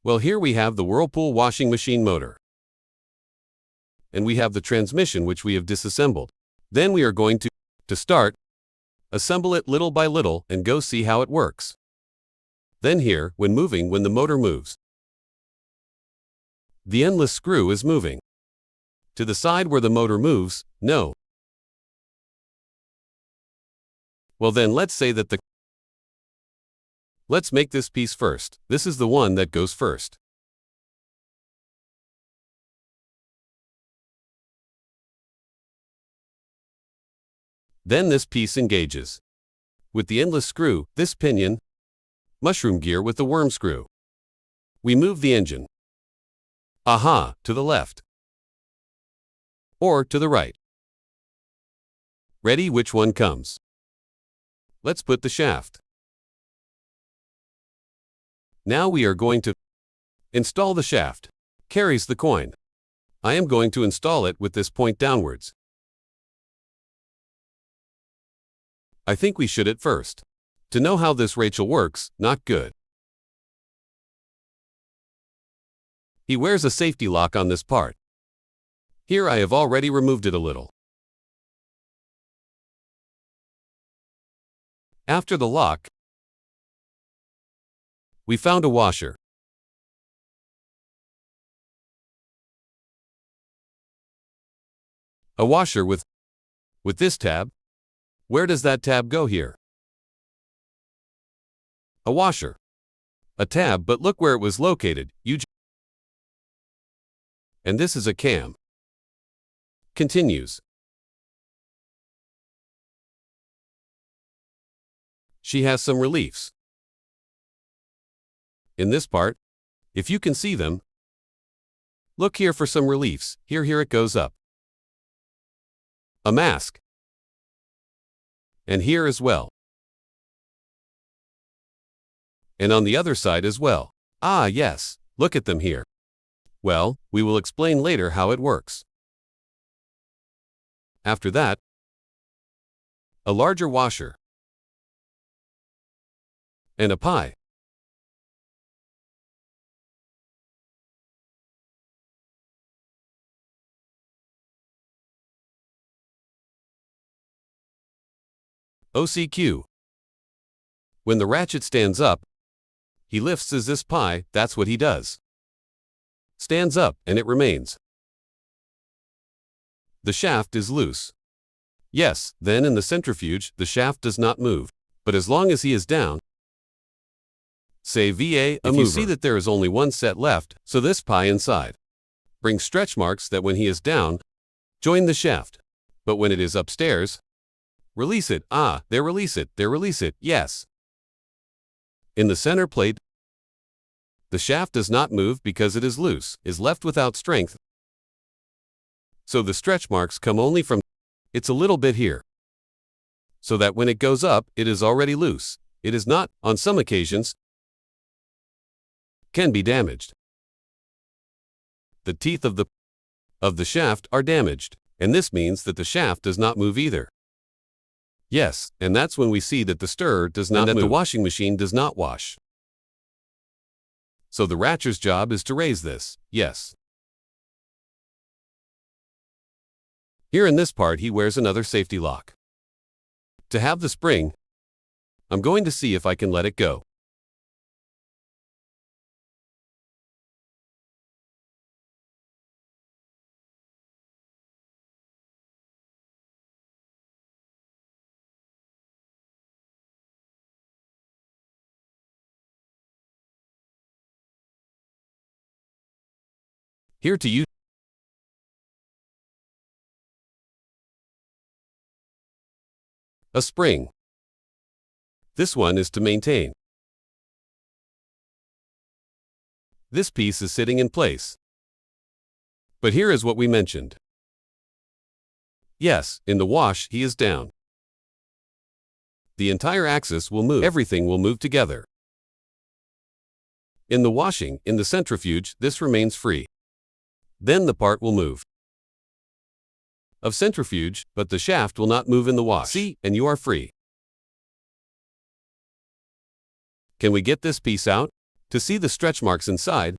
Well, here we have the Whirlpool washing machine motor. And we have the transmission which we have disassembled. Then we are going to start, assemble it little by little and go see how it works. Then here, when the motor moves, the endless screw is moving. To the side where the motor moves, no. Well then let's say that let's make this piece first. This is the one that goes first. Then this piece engages with the endless screw, this pinion, mushroom gear with the worm screw. We move the engine. Aha, to the left. Or to the right. Ready, which one comes? Let's put the shaft. Now we are going to install the shaft. Carries the coin. I am going to install it with this point downwards. I think we should at first. To know how this Rachel works, not good. He wears a safety lock on this part. Here I have already removed it a little. After the lock, we found a washer. A washer with this tab. Where does that tab go here? A washer. A tab, but look where it was located. And this is a cam. Continues. She has some reliefs. In this part, if you can see them, look here for some reliefs. Here it goes up. A mask. And here as well. And on the other side as well. Ah, yes, look at them here. Well, we will explain later how it works. After that, a larger washer. And a pie. OCQ. When the ratchet stands up, he lifts as this pie, that's what he does. Stands up, and it remains. The shaft is loose. Yes, then in the centrifuge, the shaft does not move. But as long as he is down, say VA, if you see that there is only one set left, so this pie inside brings stretch marks that when he is down, join the shaft. But when it is upstairs, release it. Ah, there release it, yes. In the center plate, the shaft does not move because it is loose, is left without strength. So the stretch marks come only from, it's a little bit here. So that when it goes up, it is already loose. It is not, on some occasions, can be damaged. The teeth of the shaft are damaged, and this means that the shaft does not move either. Yes, and that's when we see that the stirrer does not move, and that the washing machine does not wash. So the ratcher's job is to raise this, yes. Here in this part he wears another safety lock. To have the spring, I'm going to see if I can let it go. Here to you. A spring. This one is to maintain. This piece is sitting in place. But here is what we mentioned. Yes, in the wash he is down. The entire axis will move. Everything will move together. In the washing, in the centrifuge, this remains free. Then the part will move. Of centrifuge, but the shaft will not move in the wash. See, and you are free. Can we get this piece out? To see the stretch marks inside,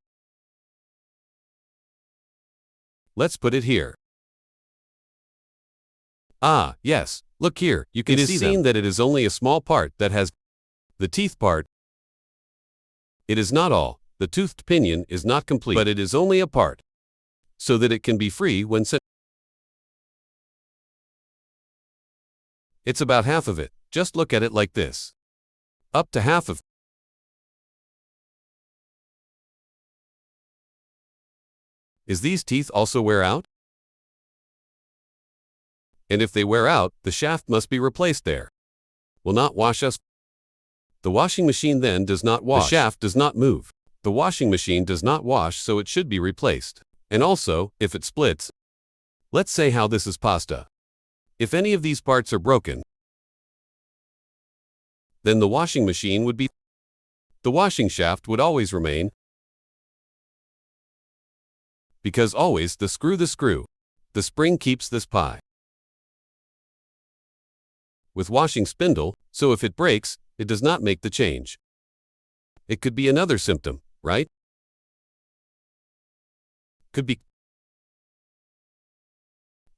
let's put it here. Ah, yes, look here, you can see them. It is seen that it is only a small part that has the teeth part. It is not all. The toothed pinion is not complete, but it is only a part, so that it can be free when set. It's about half of it. Just look at it like this. Up to half of. Is these teeth also wear out? And if they wear out, the shaft must be replaced there. Will not wash us. The washing machine then does not wash. The shaft does not move. The washing machine does not wash, so it should be replaced. And also, if it splits, let's say how this is pasta. If any of these parts are broken, then the washing machine would be. The washing shaft would always remain, because always the screw. The spring keeps this pie with washing spindle, so if it breaks, it does not make the change. It could be another symptom, right? Could be.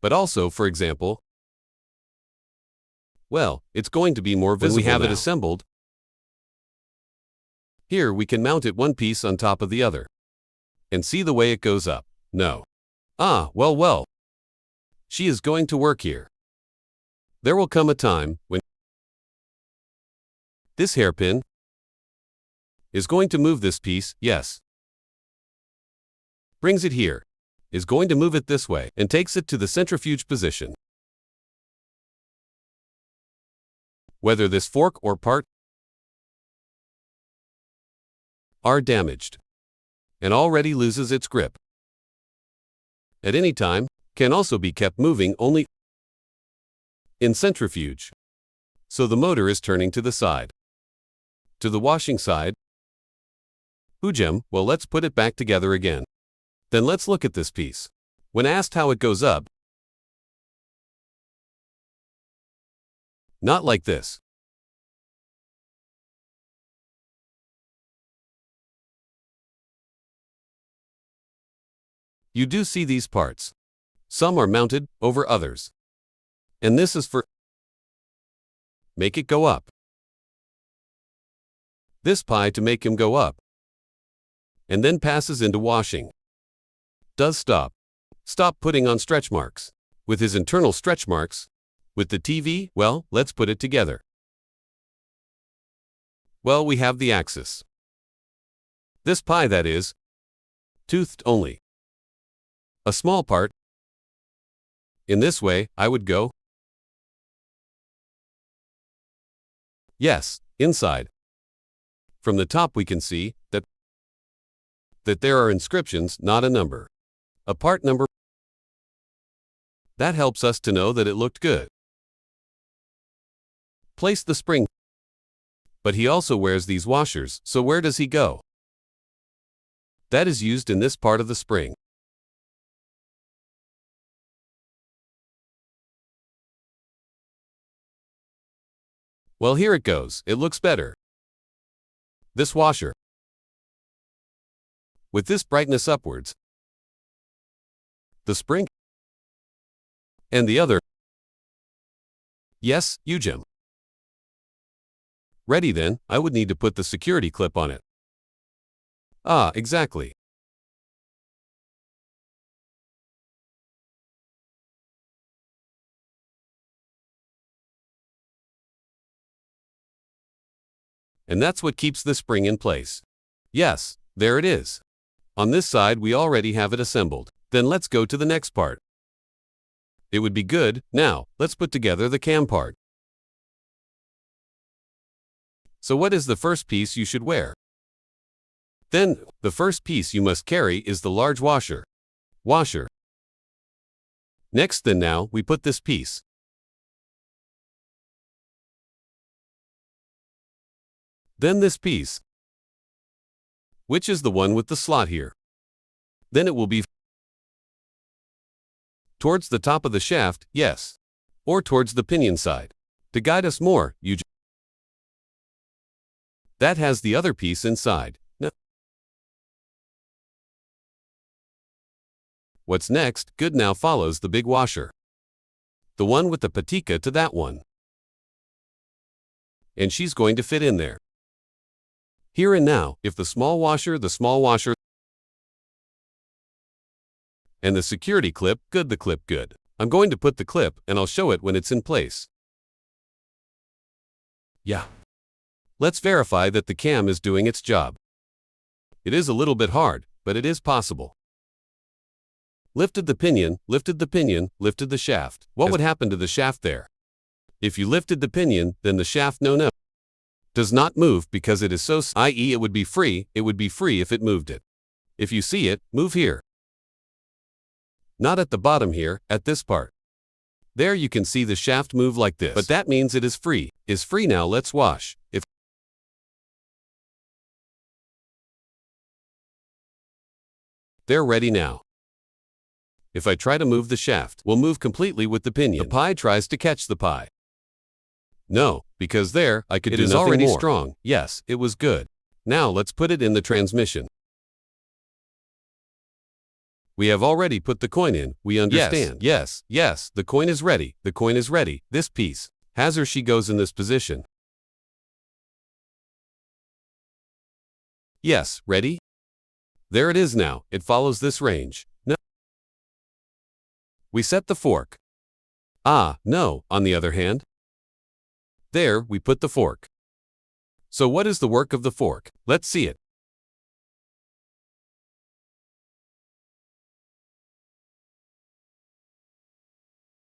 But also, for example, well, it's going to be more visible when we have it assembled. Here we can mount it one piece on top of the other. And see the way it goes up. No. Ah, well. She is going to work here. There will come a time when this hairpin is going to move this piece, yes. Brings it here, is going to move it this way, and takes it to the centrifuge position. Whether this fork or part are damaged and already loses its grip. At any time, can also be kept moving only in centrifuge. So the motor is turning to the side. To the washing side. Well, let's put it back together again. Then let's look at this piece. When asked how it goes up, not like this. You do see these parts. Some are mounted over others. And this is for make it go up. This pie to make him go up. And then passes into washing. Does stop. Stop putting on stretch marks. With his internal stretch marks. With the TV, well, let's put it together. Well, we have the axis. This pie, that is, toothed only. A small part. In this way, I would go. Yes, inside. From the top we can see that there are inscriptions, not a number. A part number. That helps us to know that it looked good. Place the spring. But he also wears these washers, so where does he go? That is used in this part of the spring. Well, here it goes. It looks better. This washer. With this brightness upwards. The spring. And the other. Yes, Jim. Ready then, I would need to put the security clip on it. Ah, exactly. And that's what keeps the spring in place. Yes, there it is. On this side we already have it assembled. Then let's go to the next part. It would be good. Now, let's put together the cam part. So what is the first piece you should wear? Then, the first piece you must carry is the large washer. Next then now, we put this piece. Then this piece, which is the one with the slot here. Then it will be towards the top of the shaft, yes, or towards the pinion side. To guide us more, that has the other piece inside. What's next? Good, now follows the big washer. The one with the patika to that one. And she's going to fit in there. Here and now, if the small washer, and the security clip, good, the clip, good. I'm going to put the clip, and I'll show it when it's in place. Yeah. Let's verify that the cam is doing its job. It is a little bit hard, but it is possible. Lifted the pinion, lifted the shaft. What would happen to the shaft there? If you lifted the pinion, then the shaft does not move because it is so, i.e. it would be free if it moved it. If you see it, move here. Not at the bottom here, at this part. There you can see the shaft move like this. But that means it is free. Is free now, let's wash. If they're ready now. If I try to move the shaft, will move completely with the pinion. The pie tries to catch the pie. No, because there, I could do nothing more. It is already strong. Yes, it was good. Now let's put it in the transmission. We have already put the coin in, we understand. Yes, the coin is ready. This piece. Has her, she goes in this position. Yes, ready? There it is now, it follows this range. No. We set the fork. No, on the other hand. There, we put the fork. So what is the work of the fork? Let's see it.